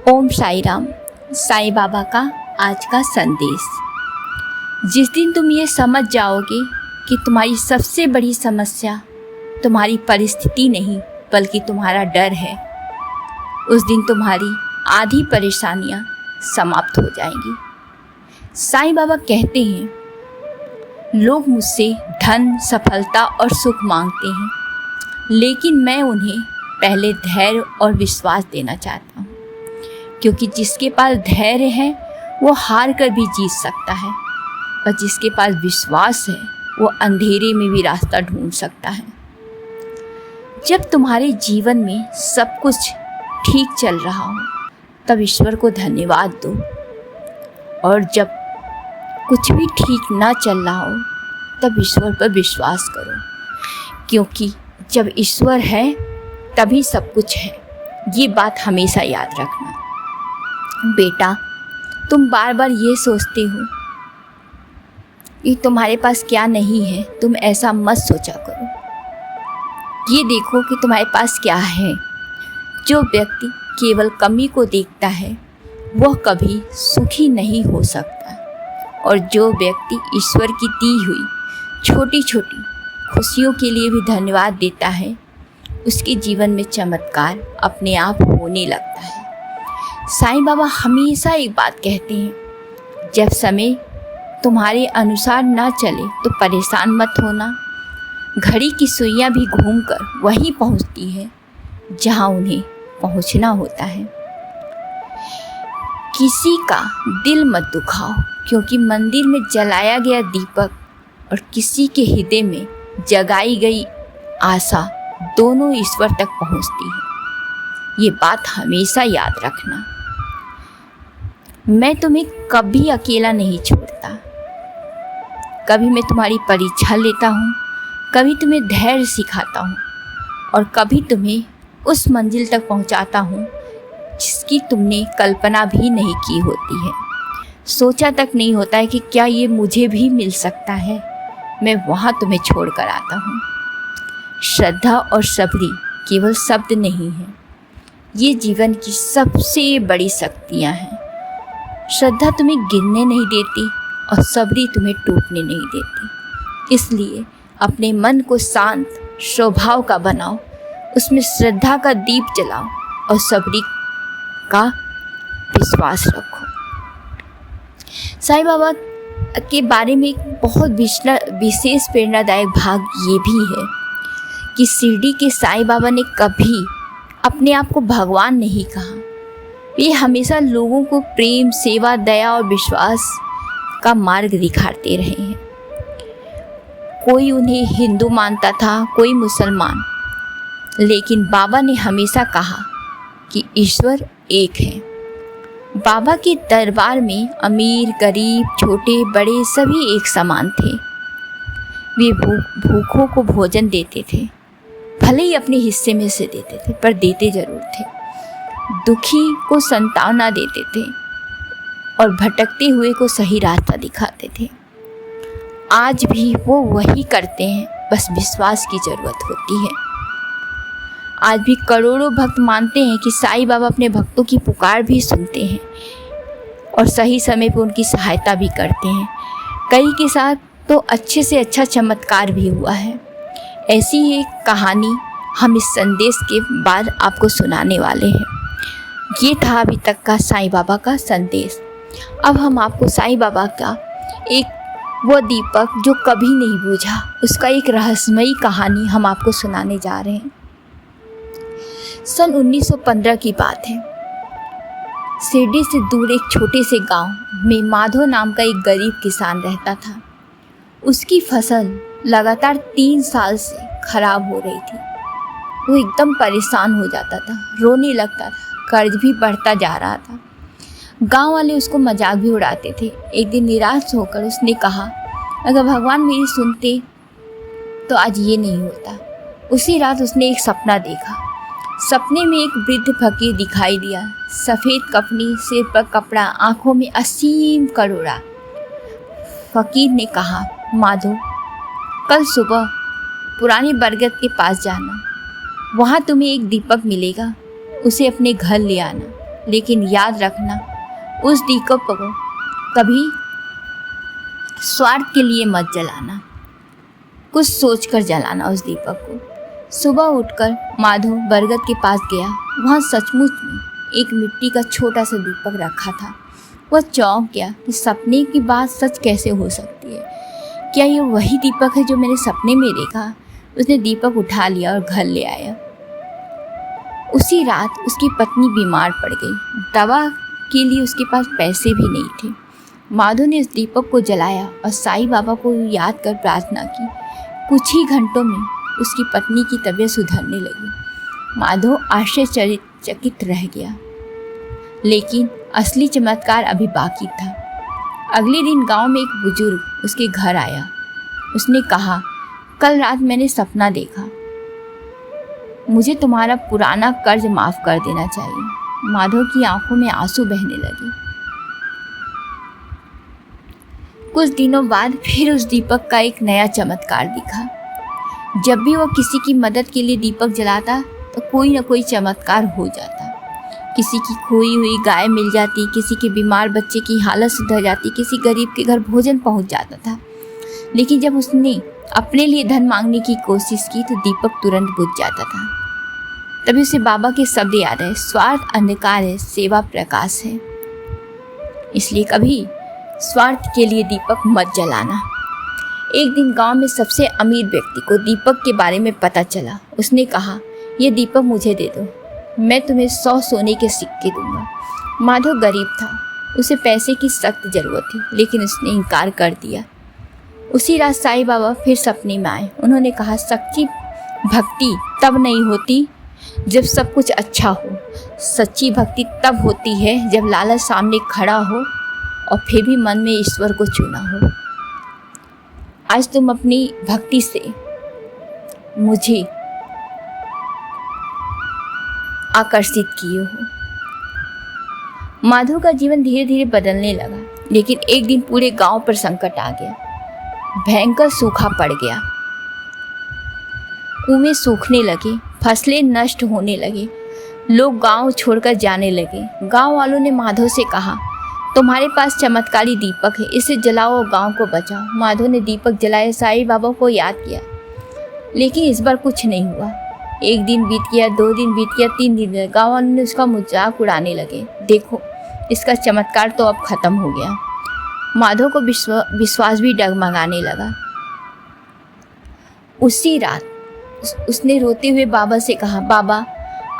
ओम साई राम। साईं बाबा का आज का संदेश। जिस दिन तुम ये समझ जाओगे कि तुम्हारी सबसे बड़ी समस्या तुम्हारी परिस्थिति नहीं बल्कि तुम्हारा डर है, उस दिन तुम्हारी आधी परेशानियां समाप्त हो जाएंगी। साईं बाबा कहते हैं, लोग मुझसे धन, सफलता और सुख मांगते हैं, लेकिन मैं उन्हें पहले धैर्य और विश्वास देना चाहता हूँ, क्योंकि जिसके पास धैर्य है वो हार कर भी जीत सकता है, और जिसके पास विश्वास है वो अंधेरे में भी रास्ता ढूंढ सकता है। जब तुम्हारे जीवन में सब कुछ ठीक चल रहा हो तब ईश्वर को धन्यवाद दो, और जब कुछ भी ठीक ना चल रहा हो तब ईश्वर पर विश्वास करो, क्योंकि जब ईश्वर है तभी सब कुछ है। ये बात हमेशा याद रखना। बेटा, तुम बार बार ये सोचते हो कि तुम्हारे पास क्या नहीं है, तुम ऐसा मत सोचा करो। ये देखो कि तुम्हारे पास क्या है। जो व्यक्ति केवल कमी को देखता है वह कभी सुखी नहीं हो सकता, और जो व्यक्ति ईश्वर की दी हुई छोटी छोटी खुशियों के लिए भी धन्यवाद देता है, उसके जीवन में चमत्कार अपने आप होने लगता है। साईं बाबा हमेशा एक बात कहते हैं, जब समय तुम्हारे अनुसार ना चले तो परेशान मत होना। घड़ी की सुइयां भी घूमकर वहीं पहुंचती है जहां उन्हें पहुंचना होता है। किसी का दिल मत दुखाओ, क्योंकि मंदिर में जलाया गया दीपक और किसी के हृदय में जगाई गई आशा दोनों ईश्वर तक पहुंचती है। ये बात हमेशा याद रखना। मैं तुम्हें कभी अकेला नहीं छोड़ता। कभी मैं तुम्हारी परीक्षा लेता हूँ, कभी तुम्हें धैर्य सिखाता हूँ, और कभी तुम्हें उस मंजिल तक पहुँचाता हूँ जिसकी तुमने कल्पना भी नहीं की होती है। सोचा तक नहीं होता है कि क्या ये मुझे भी मिल सकता है। मैं वहाँ तुम्हें छोड़ कर आता हूँ। श्रद्धा और सबरी केवल शब्द नहीं है, ये जीवन की सबसे बड़ी शक्तियाँ हैं। श्रद्धा तुम्हें गिरने नहीं देती और सबरी तुम्हें टूटने नहीं देती। इसलिए अपने मन को शांत स्वभाव का बनाओ, उसमें श्रद्धा का दीप जलाओ और सबरी का विश्वास रखो। साईं बाबा के बारे में एक बहुत विशेष प्रेरणादायक भाग ये भी है कि शिरडी के साईं बाबा ने कभी अपने आप को भगवान नहीं कहा। वे हमेशा लोगों को प्रेम, सेवा, दया और विश्वास का मार्ग दिखाते रहे हैं। कोई उन्हें हिंदू मानता था, कोई मुसलमान, लेकिन बाबा ने हमेशा कहा कि ईश्वर एक है। बाबा के दरबार में अमीर, गरीब, छोटे बड़े सभी एक समान थे। वे भूखों को भोजन देते थे, भले ही अपने हिस्से में से देते थे, पर देते जरूर थे। दुखी को सांत्वना देते थे और भटकते हुए को सही रास्ता दिखाते थे। आज भी वो वही करते हैं, बस विश्वास की ज़रूरत होती है। आज भी करोड़ों भक्त मानते हैं कि साईं बाबा अपने भक्तों की पुकार भी सुनते हैं और सही समय पर उनकी सहायता भी करते हैं। कई के साथ तो अच्छे से अच्छा चमत्कार भी हुआ है। ऐसी ही एक कहानी हम इस संदेश के बाद आपको सुनाने वाले हैं। ये था अभी तक का साईं बाबा का संदेश। अब हम आपको साईं बाबा का वो दीपक जो कभी नहीं बुझा, उसका एक रहस्यमयी कहानी हम आपको सुनाने जा रहे हैं। सन 1915 की बात है। शिरडी से दूर एक छोटे से गांव में माधव नाम का एक गरीब किसान रहता था। उसकी फसल लगातार 3 साल से खराब हो रही थी। वो एकदम परेशान हो जाता था, रोने लगता था, कर्ज भी बढ़ता जा रहा था। गांव वाले उसको मजाक भी उड़ाते थे। एक दिन निराश होकर उसने कहा, अगर भगवान मेरी सुनते तो आज ये नहीं होता। उसी रात उसने एक सपना देखा। सपने में एक वृद्ध फकीर दिखाई दिया, सफ़ेद कफनी, सिर पर कपड़ा, आंखों में असीम करुणा। फकीर ने कहा, माधव, कल सुबह पुराने बरगद के पास जाना, वहाँ तुम्हें एक दीपक मिलेगा, उसे अपने घर ले आना, लेकिन याद रखना, उस दीपक को कभी स्वार्थ के लिए मत जलाना, कुछ सोचकर जलाना उस दीपक को। सुबह उठकर माधव बरगद के पास गया। वहाँ सचमुच में एक मिट्टी का छोटा सा दीपक रखा था। वह चौंक गया कि सपने की बात सच कैसे हो सकती है। क्या ये वही दीपक है जो मैंने सपने में देखा? उसने दीपक उठा लिया और घर ले आया। उसी रात उसकी पत्नी बीमार पड़ गई। दवा के लिए उसके पास पैसे भी नहीं थे। माधव ने उस दीपक को जलाया और साईं बाबा को याद कर प्रार्थना की। कुछ ही घंटों में उसकी पत्नी की तबीयत सुधरने लगी। माधव आश्चर्यचकित रह गया, लेकिन असली चमत्कार अभी बाकी था। अगले दिन गांव में एक बुजुर्ग उसके घर आया। उसने कहा, कल रात मैंने सपना देखा, मुझे तुम्हारा पुराना कर्ज माफ़ कर देना चाहिए। माधव की आंखों में आंसू बहने लगे। कुछ दिनों बाद फिर उस दीपक का एक नया चमत्कार दिखा। जब भी वो किसी की मदद के लिए दीपक जलाता तो कोई ना कोई चमत्कार हो जाता। किसी की खोई हुई गाय मिल जाती, किसी के बीमार बच्चे की हालत सुधर जाती, किसी गरीब के घर भोजन पहुंच जाता था। लेकिन जब उसने अपने लिए धन मांगने की कोशिश की तो दीपक तुरंत बुझ जाता था। तभी उसे बाबा के शब्द याद आए, स्वार्थ अंधकार है, सेवा प्रकाश है। इसलिए कभी स्वार्थ के लिए दीपक मत जलाना। एक दिन गांव में सबसे अमीर व्यक्ति को दीपक के बारे में पता चला। उसने कहा, ये दीपक मुझे दे दो, मैं तुम्हें 100 सोने के सिक्के दूंगा। माधव गरीब था, उसे पैसे की सख्त ज़रूरत थी, लेकिन उसने इनकार कर दिया। उसी रात साईं बाबा फिर सपने में आए। उन्होंने कहा, सच्ची भक्ति तब नहीं होती जब सब कुछ अच्छा हो। सच्ची भक्ति तब होती है जब लालच सामने खड़ा हो और फिर भी मन में ईश्वर को चुना हो। आज तुम अपनी भक्ति से मुझे आकर्षित किए हो। माधव का जीवन धीरे धीरे बदलने लगा, लेकिन एक दिन पूरे गांव पर संकट आ गया। भयंकर सूखा पड़ गया, कुएं सूखने लगे, फसलें नष्ट होने लगे, लोग गांव छोड़कर जाने लगे। गांव वालों ने माधव से कहा, तुम्हारे पास चमत्कारी दीपक है, इसे जलाओ और गांव को बचाओ। माधव ने दीपक जलाए, साईं बाबा को याद किया, लेकिन इस बार कुछ नहीं हुआ। एक दिन बीत गया, 2 दिन बीत गया, 3 दिन बीत। गाँव वालों ने उसका मजाक उड़ाने लगे, देखो इसका चमत्कार तो अब खत्म हो गया। माधव को विश्वास भी डगमगाने लगा। उसी रात उसने रोते हुए बाबा से कहा, बाबा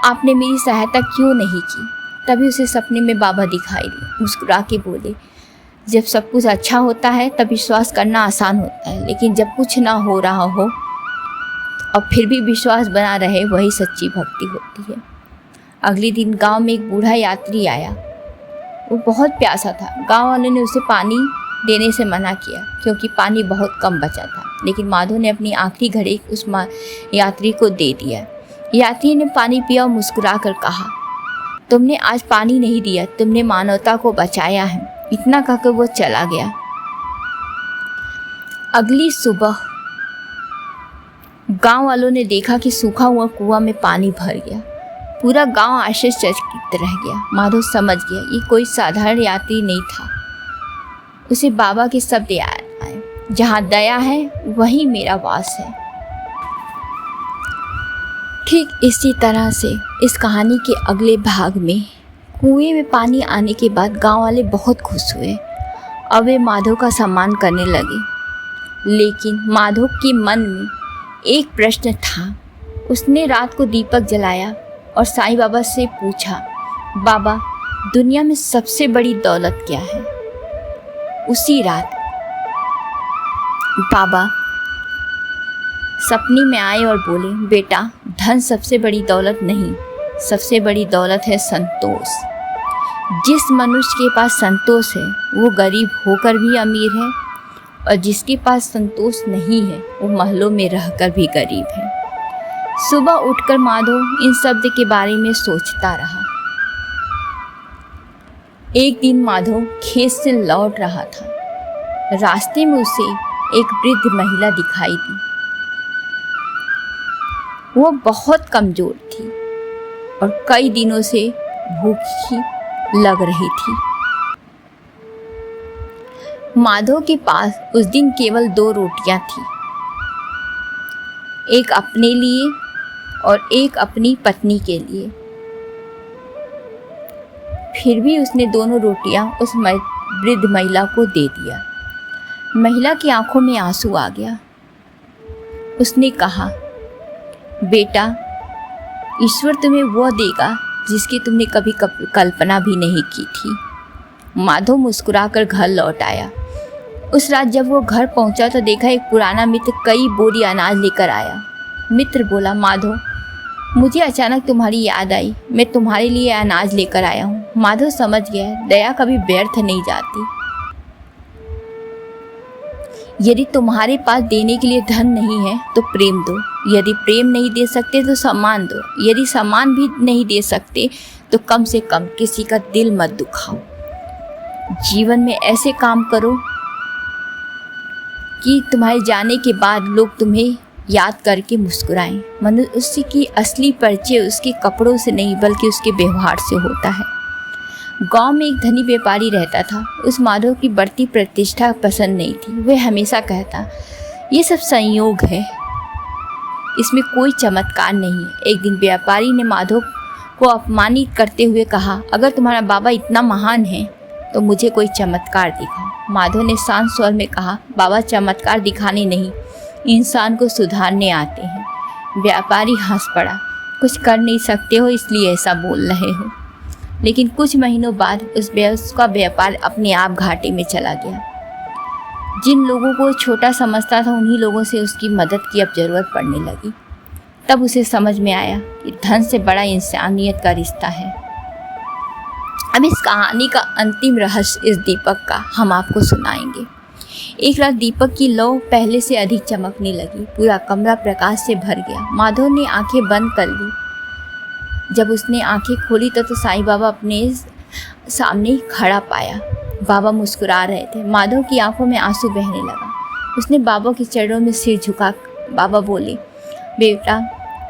आपने मेरी सहायता क्यों नहीं की? तभी उसे सपने में बाबा दिखाई दिए। मुस्कुरा के बोले, जब सब कुछ अच्छा होता है तब विश्वास करना आसान होता है, लेकिन जब कुछ ना हो रहा हो और फिर भी विश्वास बना रहे, वही सच्ची भक्ति होती है। अगले दिन गांव में एक बूढ़ा यात्री आया। वो बहुत प्यासा था। गांव वालों ने उसे पानी देने से मना किया क्योंकि पानी बहुत कम बचा था, लेकिन माधव ने अपनी आखिरी घड़ी उस यात्री को दे दिया। यात्री ने पानी पिया और मुस्कुरा कर कहा, तुमने आज पानी नहीं दिया, तुमने मानवता को बचाया है। इतना कहकर वो चला गया। अगली सुबह गांव वालों ने देखा कि सूखा हुआ कुआं में पानी भर गया। पूरा गांव आश्चर्यचकित रह गया। माधव समझ गया ये कोई साधारण यात्री नहीं था। उसे बाबा के शब्द याद आए, जहाँ दया है वहीं मेरा वास है। ठीक इसी तरह से इस कहानी के अगले भाग में कुएं में पानी आने के बाद गांव वाले बहुत खुश हुए और वे माधव का सम्मान करने लगे। लेकिन माधव के मन में एक प्रश्न था। उसने रात को दीपक जलाया और साईं बाबा से पूछा, बाबा दुनिया में सबसे बड़ी दौलत क्या है? उसी रात बाबा सपने में आए और बोले, बेटा धन सबसे बड़ी दौलत नहीं, सबसे बड़ी दौलत है संतोष। जिस मनुष्य के पास संतोष है वो गरीब होकर भी अमीर है, और जिसके पास संतोष नहीं है वो महलों में रहकर भी गरीब है। सुबह उठकर माधव इन शब्द के बारे में सोचता रहा। एक दिन माधव खेत से लौट रहा था। रास्ते में उसे एक वृद्ध महिला दिखाई दी। वो बहुत कमजोर थी और कई दिनों से भूखी लग रही थी। माधव के पास उस दिन केवल 2 रोटियां थी, एक अपने लिए और एक अपनी पत्नी के लिए। फिर भी उसने दोनों रोटियां उस वृद्ध महिला को दे दिया। महिला की आंखों में आंसू आ गया। उसने कहा, बेटा, ईश्वर तुम्हें वो देगा जिसकी तुमने कभी कल्पना भी नहीं की थी। माधव मुस्कुराकर घर लौट आया। उस रात जब वो घर पहुंचा तो देखा एक पुराना मित्र कई बोरी अनाज लेकर आया। मित्र बोला, माधव, मुझे अचानक तुम्हारी याद आई, मैं तुम्हारे लिए अनाज लेकर आया हूँ। माधव समझ गया, दया कभी व्यर्थ नहीं जाती। यदि तुम्हारे पास देने के लिए धन नहीं है तो प्रेम दो, यदि प्रेम नहीं दे सकते तो सम्मान दो, यदि सम्मान भी नहीं दे सकते तो कम से कम किसी का दिल मत दुखाओ। जीवन में ऐसे काम करो कि तुम्हारे जाने के बाद लोग तुम्हें याद करके मुस्कुराएं। मनुष्य की असली परिचय उसके कपड़ों से नहीं बल्कि उसके व्यवहार से होता है। गांव में एक धनी व्यापारी रहता था। उस माधव की बढ़ती प्रतिष्ठा पसंद नहीं थी। वह हमेशा कहता, ये सब संयोग है, इसमें कोई चमत्कार नहीं है। एक दिन व्यापारी ने माधव को अपमानित करते हुए कहा, अगर तुम्हारा बाबा इतना महान है तो मुझे कोई चमत्कार दिखाओ। माधव ने शांत स्वर में कहा, बाबा चमत्कार दिखाने नहीं, इंसान को सुधारने आते हैं। व्यापारी हंस पड़ा, कुछ कर नहीं सकते हो इसलिए ऐसा बोल रहे हो। लेकिन कुछ महीनों बाद उसका व्यापार अपने आप घाटे में चला गया। जिन लोगों को छोटा समझता था उन्हीं लोगों से उसकी मदद की अब ज़रूरत पड़ने लगी। तब उसे समझ में आया कि धन से बड़ा इंसानियत का रिश्ता है। अब इस कहानी का अंतिम रहस्य इस दीपक का हम आपको सुनाएंगे। एक रात दीपक की लौ पहले से अधिक चमकने लगी। पूरा कमरा प्रकाश से भर गया। माधव ने आंखें बंद कर ली। जब उसने आंखें खोली तो साईं बाबा अपने सामने खड़ा पाया। बाबा मुस्कुरा रहे थे। माधव की आंखों में आंसू बहने लगा। उसने बाबा के चरणों में सिर झुका। बाबा बोले, बेटा,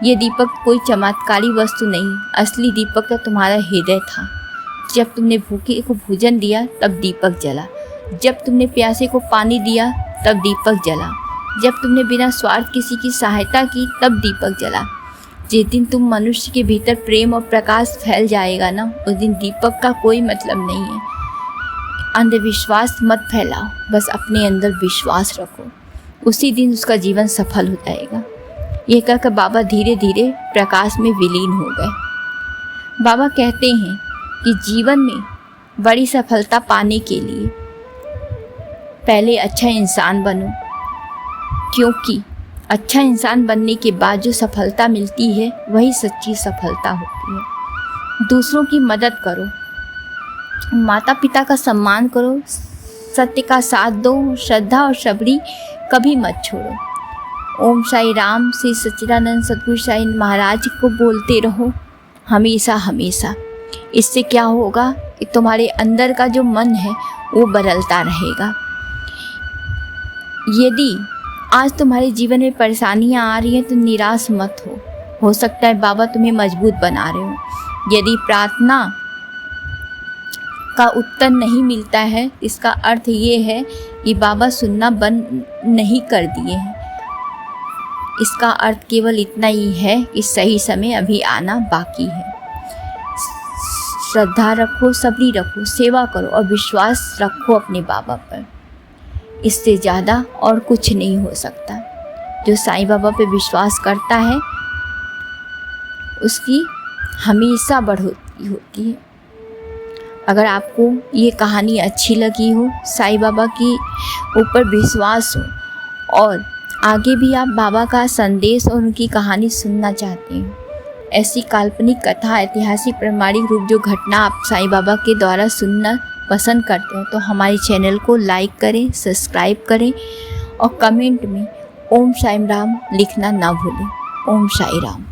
ये दीपक कोई चमत्कारी वस्तु नहीं, असली दीपक तो तुम्हारा हृदय था। जब तुमने भूखे को भोजन दिया तब दीपक जला, जब तुमने प्यासे को पानी दिया तब दीपक जला, जब तुमने बिना स्वार्थ किसी की सहायता की तब दीपक जला। जिस दिन तुम मनुष्य के भीतर प्रेम और प्रकाश फैल जाएगा ना, उस दिन दीपक का कोई मतलब नहीं है। अंधविश्वास मत फैलाओ, बस अपने अंदर विश्वास रखो, उसी दिन उसका जीवन सफल हो जाएगा। यह कहकर बाबा धीरे धीरे प्रकाश में विलीन हो गए। बाबा कहते हैं कि जीवन में बड़ी सफलता पाने के लिए पहले अच्छा इंसान बनो, क्योंकि अच्छा इंसान बनने के बाद जो सफलता मिलती है वही सच्ची सफलता होती है। दूसरों की मदद करो, माता पिता का सम्मान करो, सत्य का साथ दो, श्रद्धा और शबरी कभी मत छोड़ो। ओम साई राम श्री सच्चिदानंद सद्गुरु साई महाराज को बोलते रहो हमेशा हमेशा। इससे क्या होगा कि तुम्हारे अंदर का जो मन है वो बदलता रहेगा। यदि आज तुम्हारे जीवन में परेशानियां आ रही हैं तो निराश मत हो सकता है बाबा तुम्हें मजबूत बना रहे हो। यदि प्रार्थना का उत्तर नहीं मिलता है, इसका अर्थ ये है कि बाबा सुनना बंद नहीं कर दिए हैं। इसका अर्थ केवल इतना ही है कि सही समय अभी आना बाकी है। श्रद्धा रखो, सबरी रखो, सेवा करो और विश्वास रखो अपने बाबा पर। इससे ज़्यादा और कुछ नहीं हो सकता। जो साईं बाबा पे विश्वास करता है उसकी हमेशा बढ़ोतरी होती है। अगर आपको ये कहानी अच्छी लगी हो, साईं बाबा की ऊपर विश्वास हो और आगे भी आप बाबा का संदेश और उनकी कहानी सुनना चाहते हैं, ऐसी काल्पनिक कथा, ऐतिहासिक प्रमाणिक रूप जो घटना आप साईं बाबा के द्वारा सुनना पसंद करते हो, तो हमारे चैनल को लाइक करें, सब्सक्राइब करें और कमेंट में ओम साईं राम लिखना ना भूलें। ओम साईं राम।